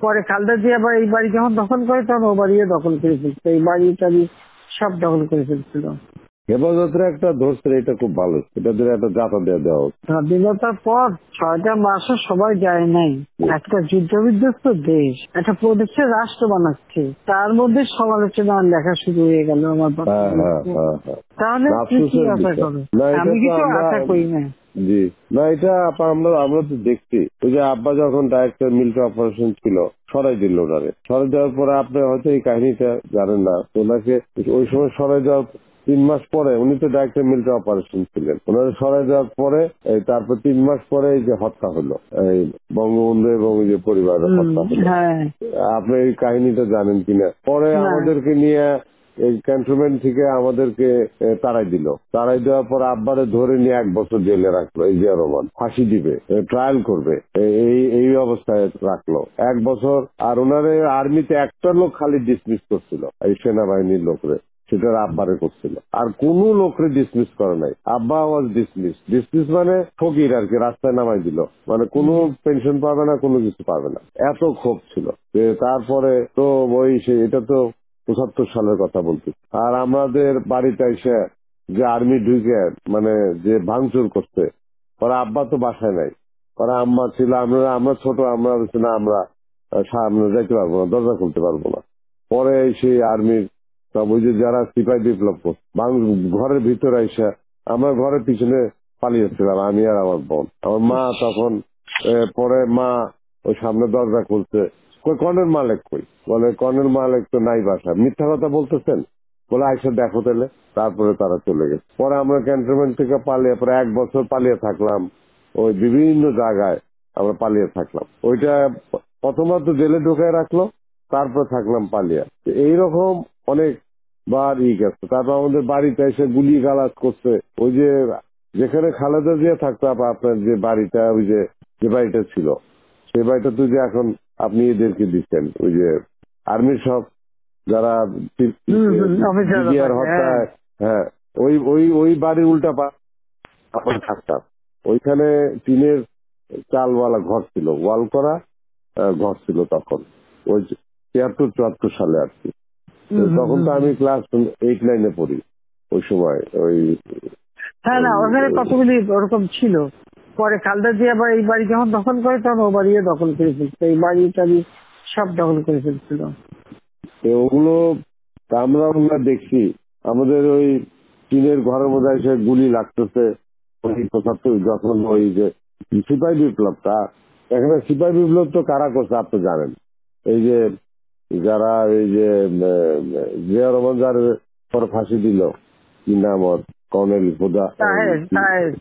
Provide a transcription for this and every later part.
পরে খালেদা জিয়া আবার এই বাড়ি যখন দখল করে তখন ও বাড়িও দখল করে ফেলছে, এই বাড়ি টাড়ি সব দখল করে ফেলছিল। হেফাজতের একটা ধরছে, এটা খুব ভালো, এটা দিয়ে একটা জাতা দেওয়া দেওয়া হোক। স্বাধীনতার পর 6টা মাসও সবাই যায় নাই, একটা যুদ্ধ বিধ্বস্ত দেশ একটা প্রদেশের রাষ্ট্র বানাচ্ছে, তার মধ্যে সমালোচনা লেখা শুরু হয়ে গেল আমার বাবা। তাহলে কি আশা করো? আমি কিছু আশা করি না। জি না, এটা আমরা তো দেখছি, ওই যে আব্বা যখন ডাইরেক্টর মিলিটারি অপারেশন ছিল সরাই দিল ওনারে, সরাই দেওয়ার পরে আপনি হয়তো এই কাহিনীটা জানেন না, ওনাকে ওই সময় সরাই দেওয়ার 3 মাস পরে, উনি তো ডাইরেক্টর মিলিটারি অপারেশন ছিলেন, ওনারা সরাই দেওয়ার পরে তারপর 3 মাস পরে এই যে হত্যা হলো, এই বঙ্গবন্ধু এবং যে পরিবারের হত্যা হলো। আপনি এই কাহিনীটা জানেন কিনা? পরে আমাদেরকে নিয়ে এই ক্যান্টনমেন্ট থেকে আমাদেরকে তাড়াই দিল, তাড়াই দেওয়ার পর আব্বারে ধরে নিয়ে 1 বছর জেলে রাখলো, এই জিয়া রহমান ফাঁসি দিবে, ট্রায়াল করবে, এই অবস্থায় রাখলো 1 বছর। আর ওনারে আর্মিতে একটা লোক খালি ডিসমিস করছিল, এই সেনাবাহিনীর লোকরে, সেটা আব্বারে করছিল, আর কোন লোকরে ডিসমিস করে নাই। আব্বা ওয়াজ ডিসমিস মানে ফকির আর কি, রাস্তায় নামাই দিল, মানে কোনো পেনশন পাবে না, কোনো কিছু পাবে না, এত ক্ষোভ ছিল। তারপরে তো এটা তো 75 সালের কথা বলছি। আর আমাদের বাড়িতে এসে যে আর্মি ঢুকে মানে যে ভাঙচুর করছে, ওরা আব্বা তো বাসায় নাই, ওরা আম্মা ছিল, আমরা ছোট, আমরা সামনে যাইতে পারবো না, দরজা খুলতে পারবো না। পরে সেই আর্মির সব ওই যে যারা সিপাহী বিপ্লব করছে ঘরের ভিতরে এসে, আমরা ঘরের পিছনে পালিয়েছিলাম, আমি আর আমার বোন। আমার মা তখন পরে মা ওই সামনে দরজা খুলছে, কর্নেল মালিক কই? বলে কর্নেল মালিক তো নাই বাসা। মিথ্যা কথা বলতেছেন? বলে আইসা দেখো তাহলে। তারপরে তারা চলে গেছে। পরে আমরা ক্যান্টনমেন্ট থেকে পালিয়ে, পরে 1 বছর পালিয়ে থাকলাম, ওই বিভিন্ন জায়গায় আমরা পালিয়ে থাকলাম। ওইটা প্রথমত জেলে ঢুকায় রাখলো, তারপর থাকলাম পালিয়ে। এইরকম অনেক বার গেছে। তারপর আমাদের বাড়িতে এসে গুলি গালাজ করছে। ওই যে যেখানে খালেদা জিয়া থাকতো, আপনার যে বাড়িটা, ওই যে বাড়িটা ছিল, সেই বাড়িটা তো যে এখন আপনি এদেরকে দিচ্ছেন, ওই যে আর্মির সব যারা হত্যায়, হ্যাঁ, ওই বাড়ির উল্টা আমরা থাকতাম। ওইখানে টিনের চালওয়ালা ঘর ছিল, ওয়াল করা ঘর ছিল তখন, ওই 73-74 সালে আর কি। তখন তো আমি ক্লাস 8-9-এ পড়ি ওই সময়। ওই ওখানে কতগুলি ওরকম ছিল। পরে খালেদা জিয়া আবার এই বাড়ি যখন দখল করে তখন ও বাড়িও দখল করে ফেলছে, এই বাড়ি টাড়ি সব দখল করে ফেলছিল। ওগুলো আমরা দেখছি, আমাদের ওই টিনের ঘরের মধ্যে এসে গুলি লাগতেছে। ওই 75 যখন ওই যে সিপাহী বিপ্লবটা, এখানে সিপাহী বিপ্লব তো কারা করছে আপনি জানেন? এই যে যারা এই যে জিয়া রহমান যার পর ফাঁসি দিল, কি নাম ওর, কর্নেল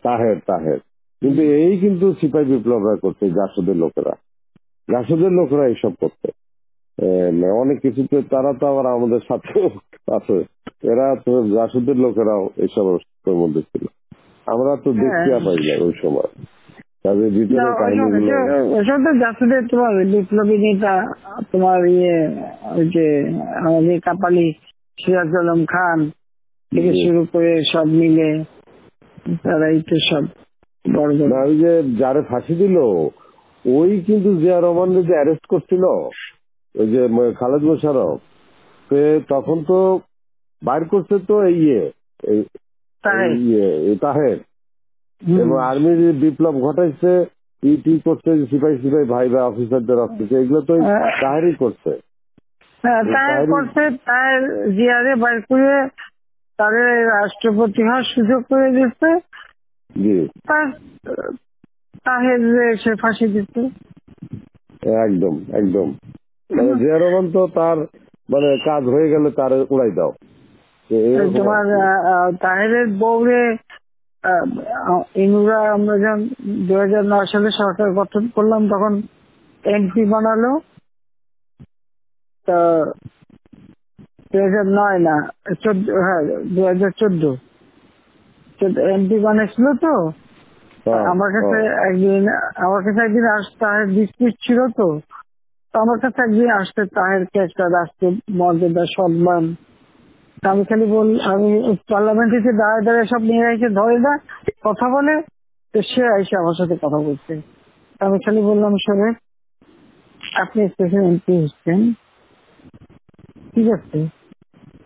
তাহের। কিন্তু এই কিন্তু সিপাহী বিপ্লবরা করছে, জাসদের লোকেরা এইসব করছে অনেক কিছুতে। তারা তো আবার আমাদের সাথে আছে, এরা তো জাসদের লোকেরাও এইসব মধ্যে ছিল। আমরা তো দেখতে পাই না ওই সময় তাদের ভিতরে কাহিনীগুলো। জাসদের তোমার বিপ্লবী নেতা তোমার ওই যে আমাদের কাপালি সিরাজ আলম খান থেকে শুরু করে সব মিলে তারাই তো সব বড় বড়। ওই যে যারা ফাঁসি দিল, ওই কিন্তু জিয়া রহমানকে যে অ্যারেস্ট করছিল, ওই যে খালেদ মোশাররফ, তখন তো বাইর করছে তো তাহের, এবং আর্মির বিপ্লব ঘটাইছে, ইটি করছে, সিপাহী ভাই বা অফিসারদের অফিসে, এগুলো তো তাহেরই করছে। তাহের জিয়ারে বাইর করে তাদের রাষ্ট্রপতি হওয়ার সুযোগ করে দিচ্ছে, তাহের সে ফাঁসি দিচ্ছে। একদম জিয়া রহমান তো তার মানে কাজ হয়ে গেলে তার উড়াই দাও। তোমার তাহেরের বউরে ইনুরা, আমরা যখন 2009 সালে সরকার গঠন করলাম তখন এমপি বানালো। 2009 না 2014 এমপি বানিয়েছিল। তো আমার কাছে একদিন তাহের ডিসপিউট ছিল, তো আমার কাছে একদিন আসতে তাহেরকে একটা রাষ্ট্রীয় মর্যাদা সম্মান, আমি খালি আমি পার্লামেন্টে দাঁড়ায় সব নিয়ে এসে ধরে না কথা বলে, তো সে এসে আমার সাথে কথা বলছে। আমি খালি বললাম, শোনে আপনি স্পেশাল এমপি হচ্ছেন, ঠিক আছে,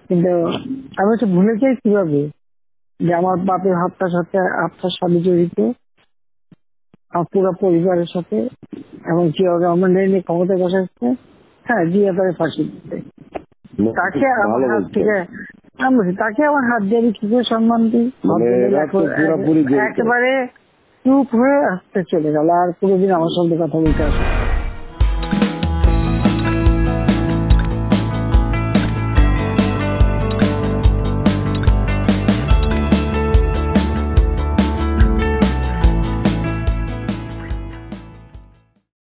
কিন্তু আমি তো ভুলে যাই কিভাবে যে আমার বাপের হত্যার সাথে আপনার স্বামী জড়িত, আমার পুরো পরিবারের সাথে, এবং জিয়া রহমান নিয়ে ক্ষমতায় বসাচ্ছে। হ্যাঁ, জিয়া তারে ফাঁসি দিচ্ছে, তাকে আমার ভালো হাত বলছেন। থেকে আমি বলছি, তাকে আমার হাত দিয়ে আমি কি করে সম্মান দিই? মানে এরা তো পুরোপুরি জড়িত। একেবারে চুপ হয়ে আসতে চলে গেল, আর কোনোদিন আমার সঙ্গে কথা বলতে আসে।